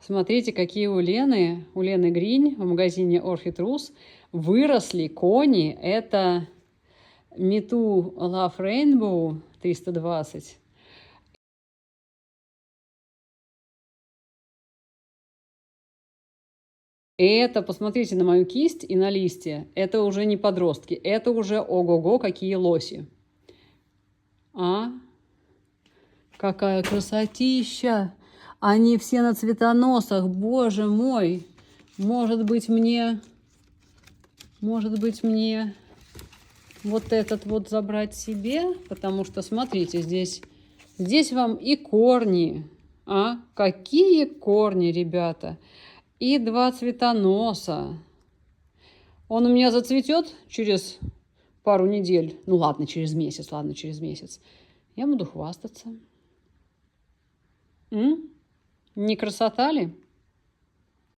Смотрите, какие у Лены Гринь в магазине Orchid Rus выросли кони. Это Metoo Love Rainbow 320. Это, посмотрите на мою кисть и на листья, это уже не подростки, это уже ого-го, какие лоси. А? Какая красотища! Они все на цветоносах, боже мой! Может быть мне вот этот вот забрать себе, потому что, смотрите, здесь вам и корни. А? Какие корни, ребята! И 2 цветоноса. Он у меня зацветет через пару недель. Ну ладно, через месяц, Я буду хвастаться. Не красота ли?